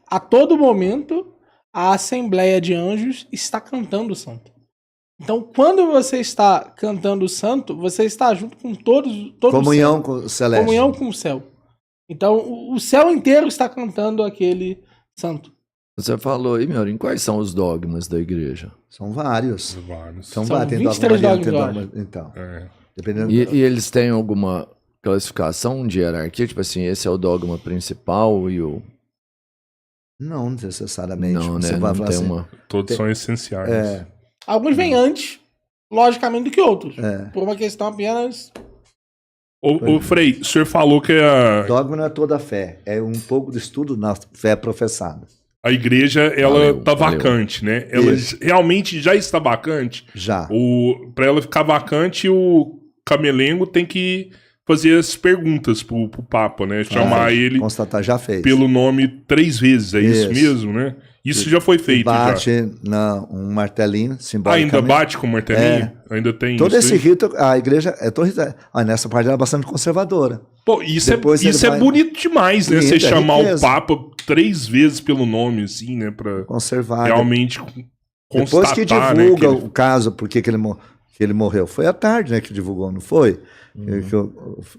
a todo momento, a Assembleia de Anjos está cantando o santo. Então, quando você está cantando o santo, você está junto com todo comunhão o céu. com o celeste. Comunhão com o céu. Então, o céu inteiro está cantando aquele santo. Você falou aí, meu, em quais são os dogmas da igreja? São vários. São vários. Tem 23 dogmas. Então, dependendo E eles têm alguma classificação de hierarquia? Tipo assim, esse é o dogma principal e o... Não necessariamente. Não, Você né? vai Não falar tem assim, uma... Todos são essenciais. Alguns vêm antes, logicamente, do que outros. É. Por uma questão apenas... Ô Frei, o senhor falou que Dogma não é toda a fé. É um pouco de estudo na fé professada. a igreja, ela tá valeu. vacante, né? Ela realmente já está vacante? Já. Pra ela ficar vacante, o camelengo tem que fazer as perguntas pro Papa, né? Chamar ele Constatar, já fez. pelo nome 3 vezes, é isso Isso. mesmo, né? Isso já foi feito, Bate já. um martelinho, simbolicamente. Ainda bate com o martelinho? Ainda tem Todo isso esse aí? rito, a igreja, nessa parte ela é bastante conservadora. Pô, isso Depois é ele vai- bonito demais, né? Lindo, Você é chamar riqueza. o Papa 3 vezes pelo nome, assim, né? Pra Conservada. realmente Depois que constatar, divulga né? Que o caso, porque que ele morreu. Foi à tarde, né, que divulgou, não foi?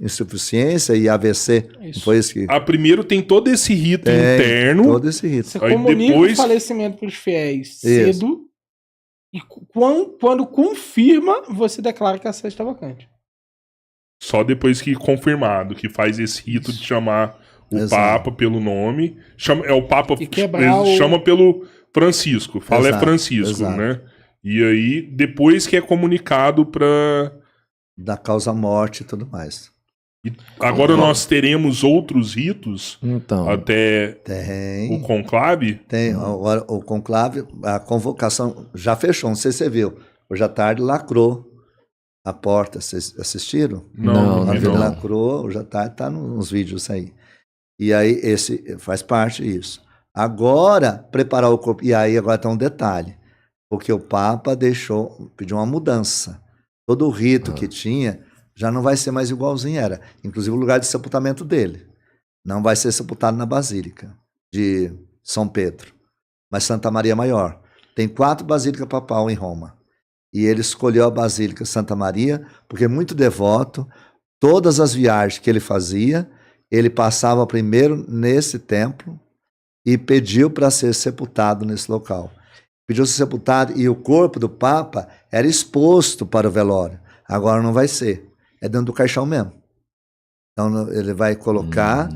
Insuficiência e AVC. Não foi isso que... primeiro tem todo esse rito Tem interno. todo esse rito. Você Aí comunica depois- o falecimento para os fiéis Isso. cedo e quando confirma, você declara que a sé está vacante. Só depois que confirmado, que faz esse rito de chamar o Exato. Papa pelo nome. É o Papa, E quebrar o- chama pelo Francisco. Fala Exato, é Francisco, exato. né? E aí, depois que é comunicado pra... Da causa morte e tudo mais. Agora nós teremos outros ritos Então, até Tem. o conclave. Tem. Agora, o conclave, a convocação já fechou, não sei se você viu. Hoje à tarde lacrou a porta. Vocês assistiram? Não, Quando vi ele não. lacrou, hoje à tarde tá nos vídeos aí. E aí, esse faz parte disso. Agora, preparar o corpo. E aí, agora tem um detalhe. Porque o Papa pediu uma mudança. Todo o rito que tinha já não vai ser mais igualzinho era. Inclusive o lugar de sepultamento dele. Não vai ser sepultado na Basílica de São Pedro, mas Santa Maria Maior. Tem 4 basílicas papal em Roma. E ele escolheu a Basílica Santa Maria, porque é muito devoto. Todas as viagens que ele fazia, ele passava primeiro nesse templo e pediu para ser sepultado nesse local. Pediu ser sepultado e o corpo do Papa era exposto para o velório. Agora não vai ser. É dentro do caixão mesmo. Então ele vai colocar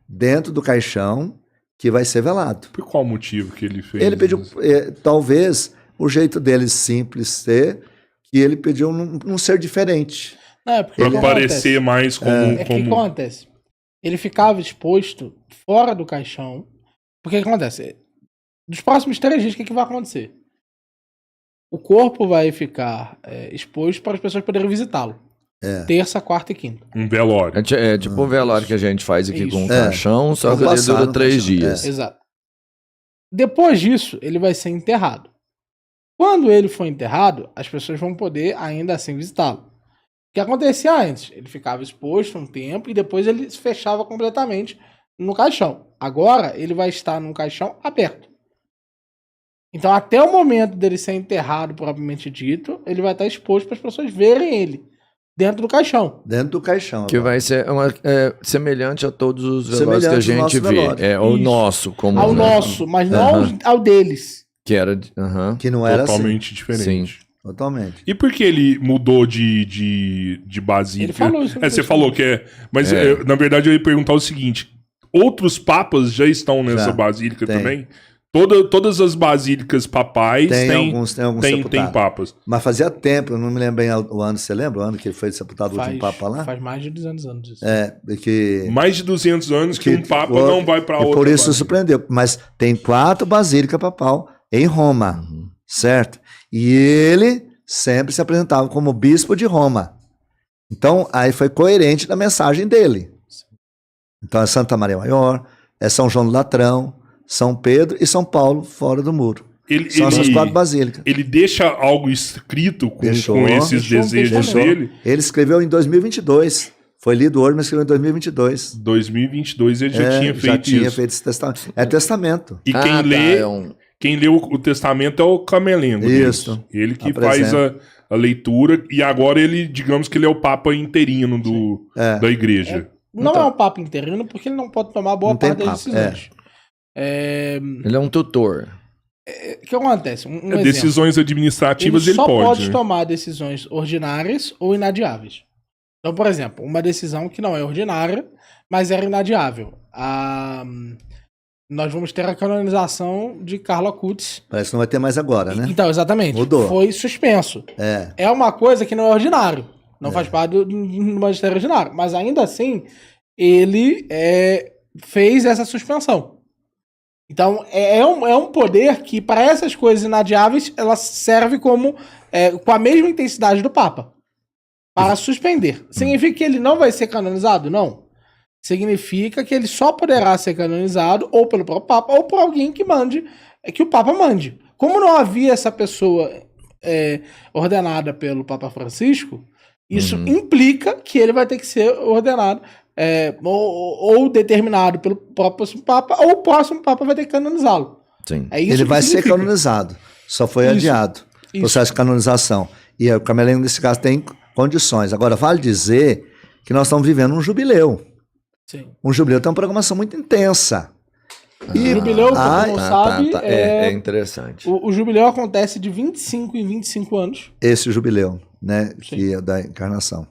dentro do caixão que vai ser velado. Por qual motivo que ele fez Ele pediu, isso? talvez, o jeito dele simples ser, que ele pediu não ser diferente. Não, é porque Pra o que parecer acontece? mais como... É que o que acontece? Ele ficava exposto fora do caixão. Porque o que acontece? Dos próximos 3 dias, o que vai acontecer? O corpo vai ficar exposto para as pessoas poderem visitá-lo. Terça, quarta e quinta. Um velório. é tipo o velório que a gente faz aqui Isso. com o caixão, só que ele Passar dura no 3 caixão. dias. Exato. Depois disso, ele vai ser enterrado. Quando ele for enterrado, as pessoas vão poder ainda assim visitá-lo. O que acontecia antes? Ele ficava exposto um tempo e depois ele se fechava completamente no caixão. Agora, ele vai estar num caixão aberto. Então, até o momento dele ser enterrado, propriamente dito, ele vai estar exposto para as pessoas verem ele dentro do caixão. Dentro do caixão. Que agora. vai ser semelhante a todos os velórios que a Semelhante ao gente nosso vê. velório. É o Isso. nosso, como Ao né? nosso, mas não ao deles. Que era. Que não era Totalmente diferente. Sim. Totalmente. E por que ele mudou de basílica? Ele falou isso. Você falou que é... Mas, na verdade, eu ia perguntar o seguinte. Outros papas já estão nessa Já, basílica tem. também? Todas as basílicas papais Tem têm alguns tem sepultados. papas. Mas fazia tempo, eu não me lembro bem o ano. Você lembra o ano que ele foi sepultado o último Papa lá? Faz mais de 200 anos isso. Que... Mais de 200 anos que um papa não vai para e outra por isso basílica. surpreendeu. Mas tem 4 basílicas papal em Roma, certo? E ele sempre se apresentava como bispo de Roma. Então, aí foi coerente na mensagem dele. Então, é Santa Maria Maior, é São João do Latrão, São Pedro e São Paulo fora do muro. São essas 4 basílicas. Ele deixa algo escrito com Deixou. esses Deixou um desejos testamento. dele? Ele escreveu em 2022. Foi lido hoje, mas escreveu em 2022. 2022 ele já tinha feito já tinha isso. feito esse testamento. É testamento. E quem lê o testamento é o Camelengo. Isso. Deles. Ele que faz a leitura, e agora ele, digamos que ele é o papa interino da igreja. Não é um papa interino, porque ele não pode tomar boa parte das decisões. Ele é um tutor. O que acontece? Decisões administrativas ele só pode, né? tomar decisões ordinárias ou inadiáveis. Então, por exemplo, uma decisão que não é ordinária, mas era inadiável. Nós vamos ter a canonização de Carlo Acutis. Parece que não vai ter mais agora, né? Então, exatamente. Mudou. Foi suspenso. É uma coisa que não é ordinário. Não faz parte do magistério ordinário. Mas ainda assim, ele fez essa suspensão. Então, é um poder que, para essas coisas inadiáveis, ela serve como com a mesma intensidade do Papa. Para suspender. Significa que ele não vai ser canonizado? Não. Significa que ele só poderá ser canonizado ou pelo próprio Papa ou por alguém que o Papa mande. Como não havia essa pessoa ordenada pelo Papa Francisco, isso implica que ele vai ter que ser ordenado ou determinado pelo próximo Papa, ou o próximo Papa vai ter que canonizá-lo. Ele vai ser canonizado, só foi adiado o processo de canonização. E o Camelengo, nesse caso, tem condições. Agora, vale dizer que nós estamos vivendo um jubileu. Sim. Um jubileu tem uma programação muito intensa. E o jubileu, pra quem não sabe, é interessante. O jubileu acontece de 25 em 25 anos. Esse jubileu, né, que é da encarnação.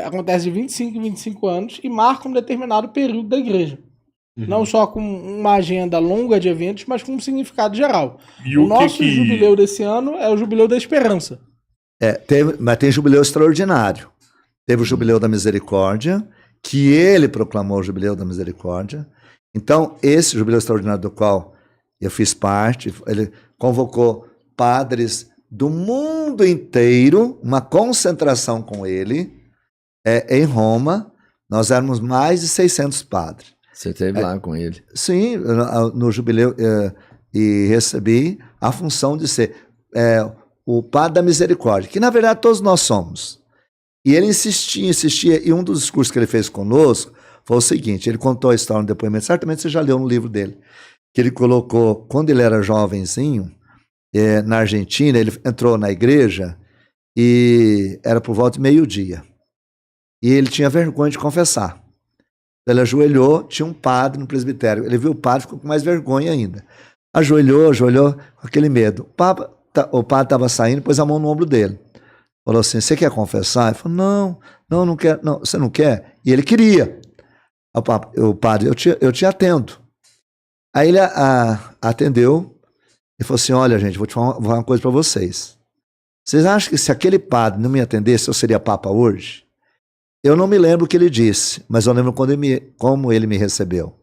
Acontece de 25 em 25 anos e marca um determinado período da igreja. Não só com uma agenda longa de eventos, mas com um significado geral. E o nosso jubileu desse ano é o jubileu da esperança. Mas tem jubileu extraordinário. Teve o jubileu da misericórdia, que ele proclamou o jubileu da misericórdia. Então, esse jubileu extraordinário do qual eu fiz parte, ele convocou padres do mundo inteiro, uma concentração com ele, em Roma. Nós éramos mais de 600 padres. Você esteve lá com ele? Sim, no jubileu, e recebi a função de ser o padre da misericórdia, que na verdade todos nós somos. E ele insistia, e um dos discursos que ele fez conosco foi o seguinte: ele contou a história no depoimento, certamente você já leu no livro dele, que ele colocou, quando ele era jovenzinho, na Argentina, ele entrou na igreja e era por volta de meio-dia. E ele tinha vergonha de confessar. Ele ajoelhou, tinha um padre no presbitério. Ele viu o padre, ficou com mais vergonha ainda. Ajoelhou com aquele medo. O padre estava saindo, pôs a mão no ombro dele. Falou assim: você quer confessar? Ele falou: não quero. Não, você não quer? E ele queria. O padre, eu te atendo. Aí ele atendeu e falou assim: olha, gente, vou falar uma coisa para vocês. Vocês acham que se aquele padre não me atendesse, eu seria papa hoje? Eu não me lembro o que ele disse, mas eu lembro como ele me recebeu.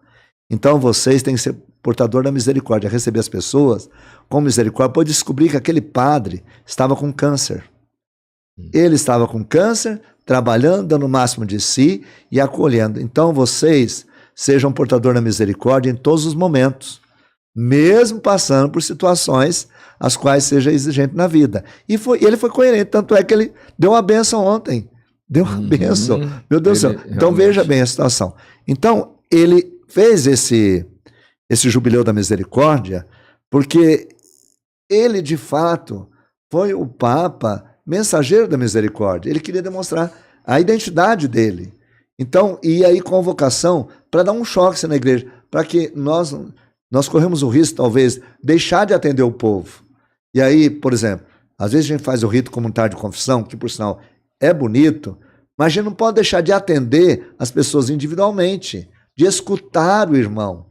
Então vocês têm que ser portador da misericórdia, receber as pessoas com misericórdia. Pode descobrir que aquele padre estava com câncer. Ele estava com câncer, trabalhando, dando o máximo de si e acolhendo. Então vocês sejam portador da misericórdia em todos os momentos, mesmo passando por situações as quais seja exigente na vida. E ele foi coerente, tanto é que ele deu uma bênção ontem. Deu uma bênção. Meu Deus do céu. Então veja bem a situação. Então ele fez esse jubileu da misericórdia porque ele de fato foi o Papa mensageiro da misericórdia. Ele queria demonstrar a identidade dele. Então, e aí convocação para dar um choque na igreja, para que nós corremos o risco, talvez, deixar de atender o povo. E aí, por exemplo, às vezes a gente faz o rito comunitário de confissão, que por sinal é bonito, mas a gente não pode deixar de atender as pessoas individualmente, de escutar o irmão,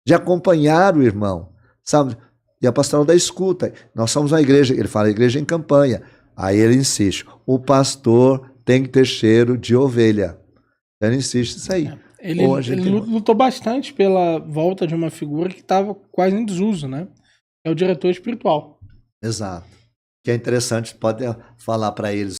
de acompanhar o irmão, sabe? E a pastoral da escuta. Nós somos uma igreja, ele fala, igreja em campanha. Aí ele insiste, o pastor tem que ter cheiro de ovelha. Ele insiste nisso aí. Ele lutou bastante pela volta de uma figura que estava quase em desuso, né? É o diretor espiritual. Exato. Que é interessante, pode falar para eles